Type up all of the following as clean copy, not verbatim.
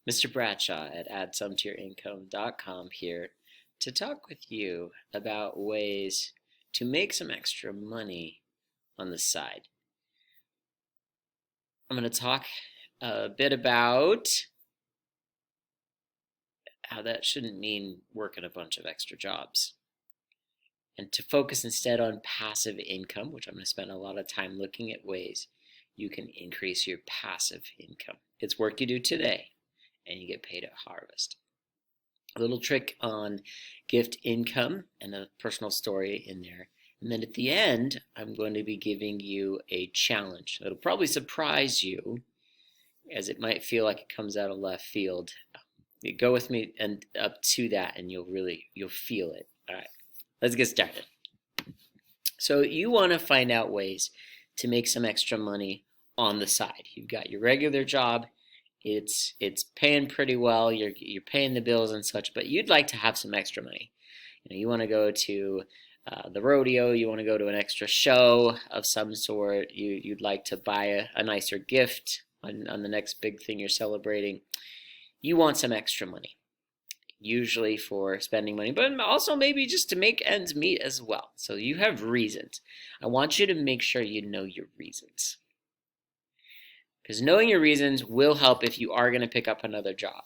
Mr. Bradshaw at AddSomeToYourIncome.com here to talk with you about ways to make some extra money on the side. I'm going to talk a bit about how that shouldn't mean working a bunch of extra jobs, and to focus instead on passive income, which I'm going to spend a lot of time looking at ways you can increase your passive income. It's work you do today and you get paid at harvest. A little trick on gift income and a personal story in there. And then at the end, I'm going to be giving you a challenge. It'll probably surprise you, as it might feel like it comes out of left field. Go with me and up to that, and you'll feel it. All right, let's get started. So you want to find out ways to make some extra money on the side. You've got your regular job. It's paying pretty well. You're paying the bills and such, but you'd like to have some extra money. You want to go to the rodeo. You want to go to an extra show of some sort. You'd like to buy a nicer gift on the next big thing you're celebrating. You want some extra money, usually for spending money, but also maybe just to make ends meet as well. So you have reasons. I want you to make sure you know your reasons, because knowing your reasons will help if you are going to pick up another job.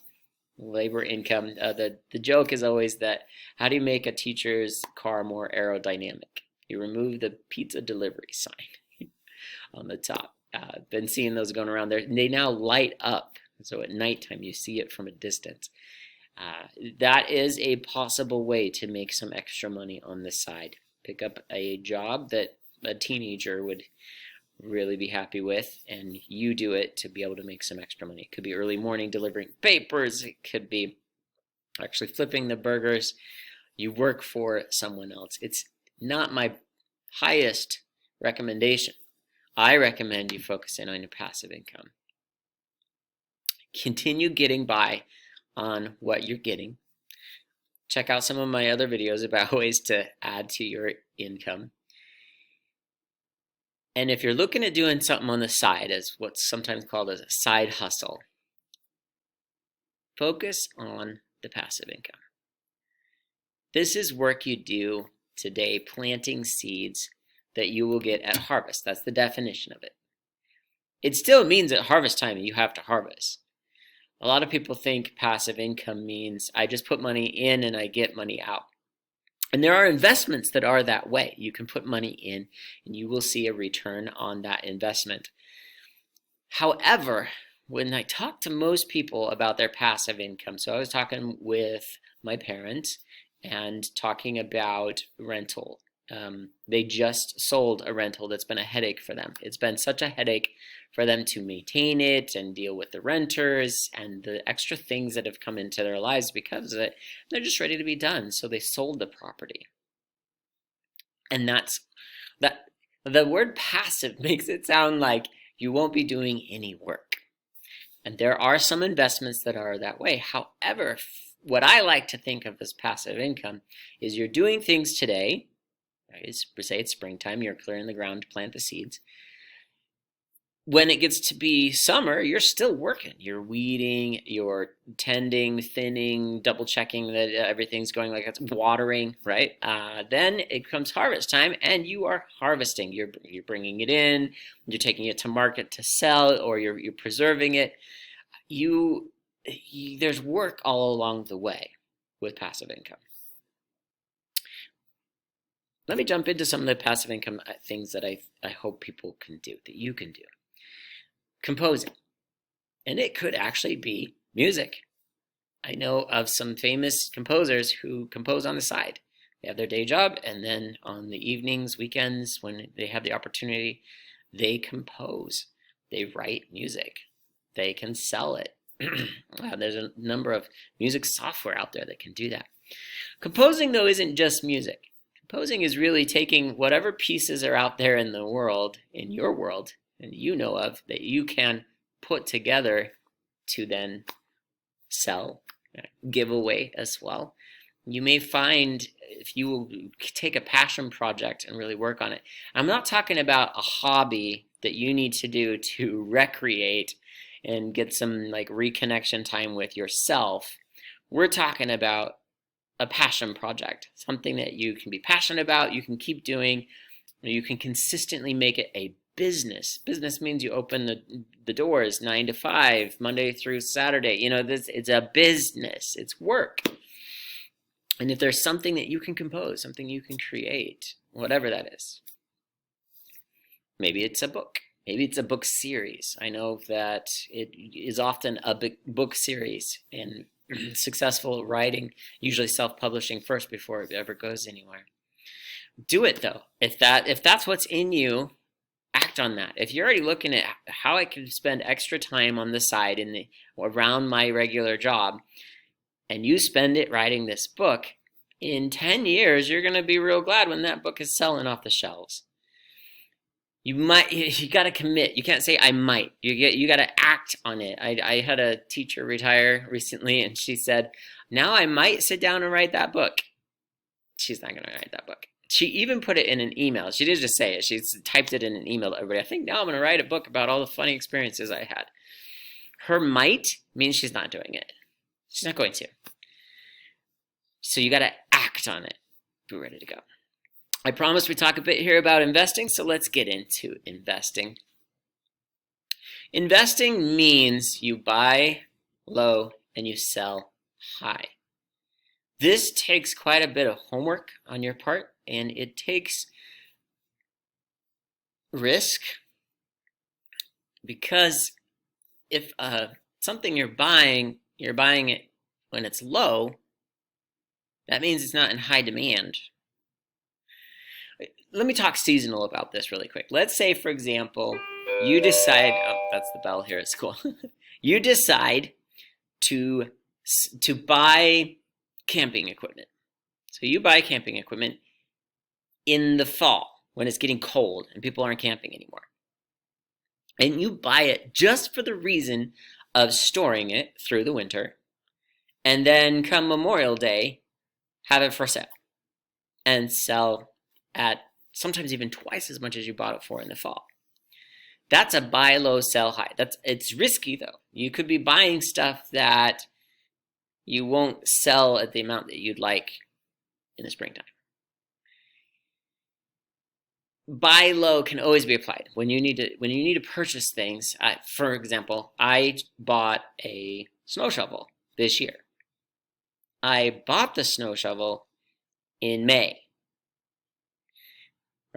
Labor income, the joke is always that, how do you make a teacher's car more aerodynamic? You remove the pizza delivery sign on the top. Been seeing those going around there. They now light up, so at nighttime you see it from a distance. That is a possible way to make some extra money on the side. Pick up a job that a teenager would really be happy with, and you do it to be able to make some extra money. It could be early morning delivering papers. It could be actually flipping the burgers. You work for someone else. It's not my highest recommendation. I recommend you focus in on your passive income. Continue getting by on what you're getting. Check out some of my other videos about ways to add to your income. And if you're looking at doing something on the side, as what's sometimes called as a side hustle, focus on the passive income. This is work you do today, planting seeds that you will get at harvest. That's the definition of it. It still means at harvest time you have to harvest. A lot of people think passive income means I just put money in and I get money out. And there are investments that are that way. You can put money in and you will see a return on that investment. However, when I talk to most people about their passive income, so I was talking with my parents and talking about rental. They just sold a rental that's been a headache for them. It's been such a headache for them to maintain it and deal with the renters and the extra things that have come into their lives because of it. They're just ready to be done, so they sold the property. And that's that. The word passive makes it sound like you won't be doing any work. And there are some investments that are that way. However, what I like to think of as passive income is you're doing things today. Say it's springtime, you're clearing the ground to plant the seeds. When it gets to be summer, you're still working. You're weeding, you're tending, thinning, double checking that everything's going like it's watering, right? Then it comes harvest time and you are harvesting. You're bringing it in, you're taking it to market to sell, or you're preserving it. There's work all along the way with passive income. Let me jump into some of the passive income things that I hope people can do, that you can do. Composing. And it could actually be music. I know of some famous composers who compose on the side. They have their day job, and then on the evenings, weekends, when they have the opportunity, they compose. They write music. They can sell it. There's a number of music software out there that can do that. Composing, though, isn't just music. Composing is really taking whatever pieces are out there in the world, in your world, and you know of, that you can put together to then sell, give away as well. You may find, if you will take a passion project and really work on it, I'm not talking about a hobby that you need to do to recreate and get some like reconnection time with yourself. We're talking about a passion project, something that you can be passionate about, you can keep doing, you can consistently make it a business. Business means you open the doors 9 to 5, Monday through Saturday. You know, it's a business, it's work. And if there's something that you can compose, something you can create, whatever that is, maybe it's a book. Maybe it's a book series. I know that it is often a book series, and successful writing, usually self-publishing first before it ever goes anywhere. Do it though. If that's what's in you, act on that. If you're already looking at how I can spend extra time on the side around my regular job, and you spend it writing this book, in 10 years you're going to be real glad when that book is selling off the shelves. You got to commit. You can't say I might. You got to act on it. I had a teacher retire recently, and she said, now I might sit down and write that book. She's not going to write that book. She even put it in an email. She didn't just say it. She typed it in an email to everybody. I think now I'm going to write a book about all the funny experiences I had. Her might means she's not doing it. She's not going to. So you got to act on it. Be ready to go. I promised we'd talk a bit here about investing, so let's get into investing. Investing means you buy low and you sell high. This takes quite a bit of homework on your part, and it takes risk, because if something you're buying it when it's low, that means it's not in high demand. Let me talk seasonal about this really quick. Let's say, for example, you decide, oh, that's the bell here at school. You decide to buy camping equipment. So you buy camping equipment in the fall when it's getting cold and people aren't camping anymore. And you buy it just for the reason of storing it through the winter, and then come Memorial Day, have it for sale and sell at sometimes even twice as much as you bought it for in the fall. That's a buy low, sell high. It's risky though. You could be buying stuff that you won't sell at the amount that you'd like in the springtime. Buy low can always be applied when you need to purchase things. For example, I bought a snow shovel this year. I bought the snow shovel in May.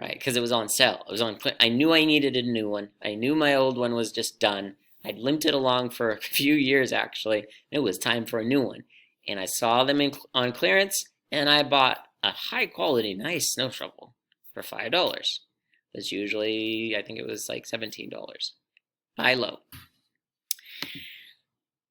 Right, because it was on sale. I knew I needed a new one. I knew my old one was just done. I'd limped it along for a few years, actually. It was time for a new one. And I saw them on clearance, and I bought a high-quality, nice snow shovel for $5. That's usually, I think it was like $17. Buy low.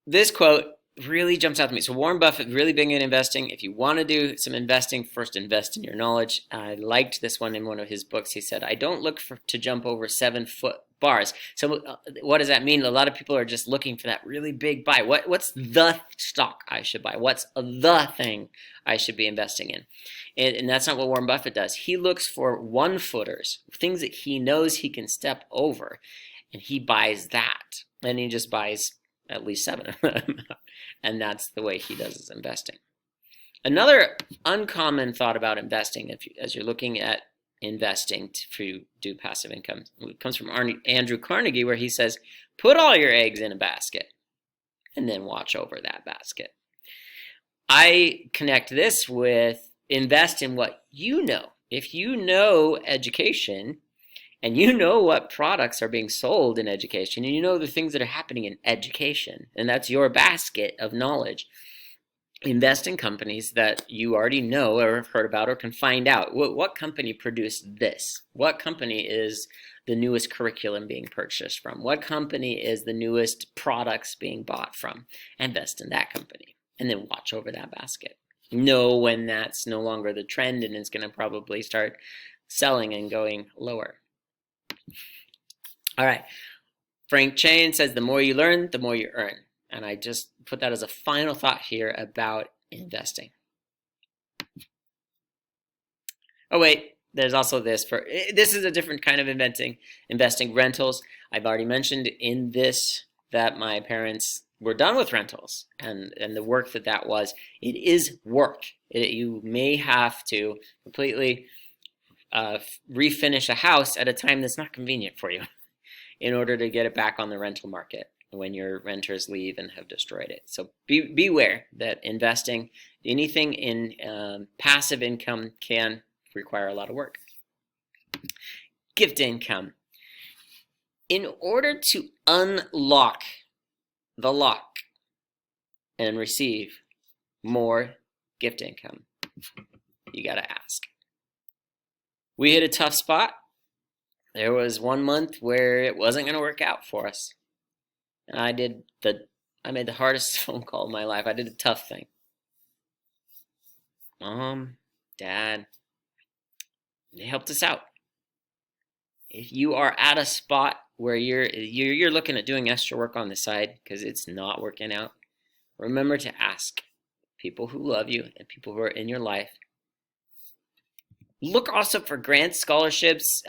This quote really jumps out to me. So Warren Buffett, really big in investing. If you want to do some investing, first invest in your knowledge. I liked this one in one of his books. He said, I don't look to jump over 7-foot bars. So what does that mean? A lot of people are just looking for that really big buy. What's the stock I should buy? What's the thing I should be investing in? And that's not what Warren Buffett does. He looks for 1-footers, things that he knows he can step over, and he buys that. And he just buys at least 7 of them. And that's the way he does his investing. Another uncommon thought about investing, as you're looking at investing to do passive income, it comes from Andrew Carnegie, where he says, put all your eggs in a basket and then watch over that basket. I connect this with invest in what you know. If you know education, and you know what products are being sold in education, and you know the things that are happening in education, and that's your basket of knowledge, invest in companies that you already know or have heard about or can find out. What company produced this? What company is the newest curriculum being purchased from? What company is the newest products being bought from? Invest in that company, and then watch over that basket. Know when that's no longer the trend and it's going to probably start selling and going lower. All right. Frank Chain says, the more you learn, the more you earn. And I just put that as a final thought here about investing. Oh, wait. There's also this. This is a different kind of investing rentals. I've already mentioned in this that my parents were done with rentals and the work that was. It is work. You may have to completely refinish a house at a time that's not convenient for you in order to get it back on the rental market when your renters leave and have destroyed it. So beware that investing anything in passive income can require a lot of work. Gift income. In order to unlock the lock and receive more gift income, you got to ask. We hit a tough spot. There was one month where it wasn't going to work out for us. And I made the hardest phone call of my life. I did a tough thing. Mom, Dad, they helped us out. If you are at a spot where you're looking at doing extra work on the side because it's not working out, remember to ask people who love you and people who are in your life. Look also for grants, scholarships,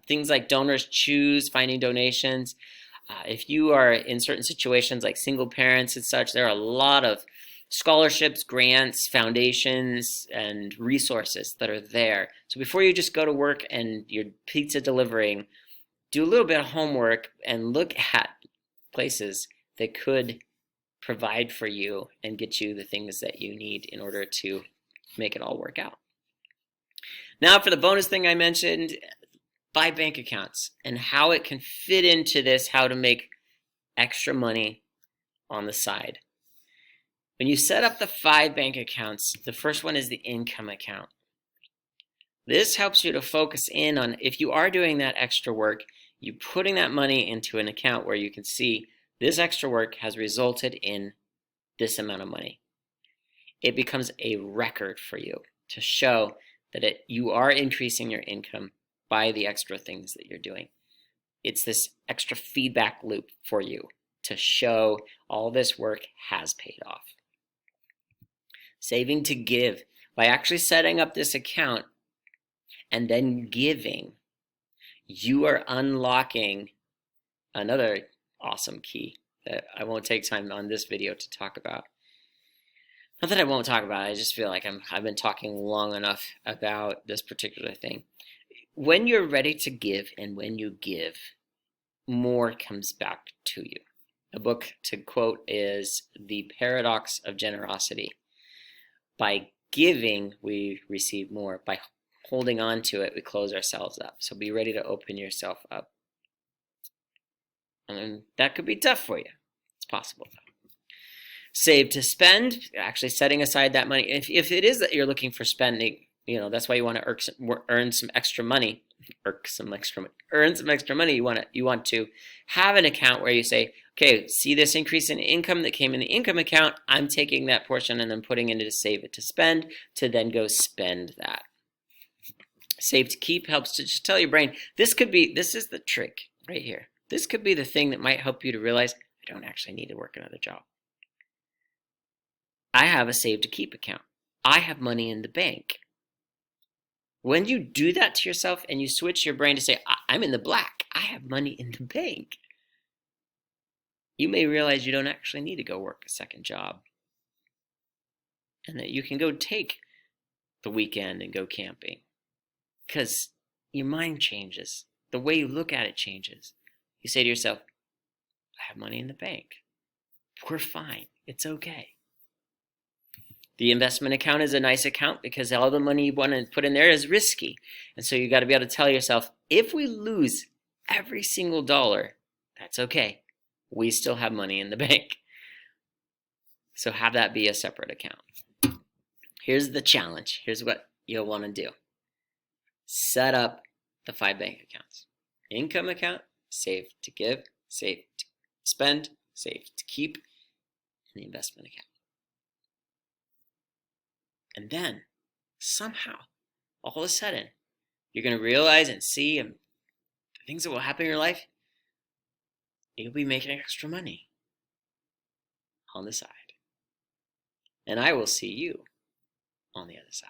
things like Donors Choose, finding donations. If you are in certain situations like single parents and such, there are a lot of scholarships, grants, foundations, and resources that are there. So before you just go to work and you're pizza delivering, do a little bit of homework and look at places that could provide for you and get you the things that you need in order to make it all work out. Now for the bonus thing I mentioned, 5 bank accounts and how it can fit into this, how to make extra money on the side. When you set up the 5 bank accounts, the first one is the income account. This helps you to focus in on, if you are doing that extra work, you putting that money into an account where you can see this extra work has resulted in this amount of money. It becomes a record for you to show that you are increasing your income by the extra things that you're doing. It's this extra feedback loop for you to show all this work has paid off. Saving to give. By actually setting up this account and then giving, you are unlocking another awesome key that I won't take time on this video to talk about. Not that I won't talk about it, I just feel like I've been talking long enough about this particular thing. When you're ready to give and when you give, more comes back to you. A book to quote is The Paradox of Generosity. By giving, we receive more. By holding on to it, we close ourselves up. So be ready to open yourself up. And that could be tough for you. It's possible though. Save to spend, actually setting aside that money. If it is that you're looking for spending, that's why you want to earn some extra money. Earn some extra money. You want to have an account where you say, okay, see this increase in income that came in the income account, I'm taking that portion and then putting into save it to spend to then go spend that. Save to keep helps to just tell your brain, this is the trick right here. This could be the thing that might help you to realize, I don't actually need to work another job. I have a save to keep account. I have money in the bank. When you do that to yourself and you switch your brain to say, I'm in the black, I have money in the bank, you may realize you don't actually need to go work a second job. And that you can go take the weekend and go camping. Because your mind changes. The way you look at it changes. You say to yourself, I have money in the bank. We're fine. It's okay. The investment account is a nice account because all the money you want to put in there is risky. And so you got to be able to tell yourself, if we lose every single dollar, that's okay. We still have money in the bank. So have that be a separate account. Here's the challenge. Here's what you'll want to do. Set up the 5 bank accounts. Income account, save to give, save to spend, save to keep, and the investment account. And then, somehow, all of a sudden, you're going to realize and see the things that will happen in your life. You'll be making extra money on the side. And I will see you on the other side.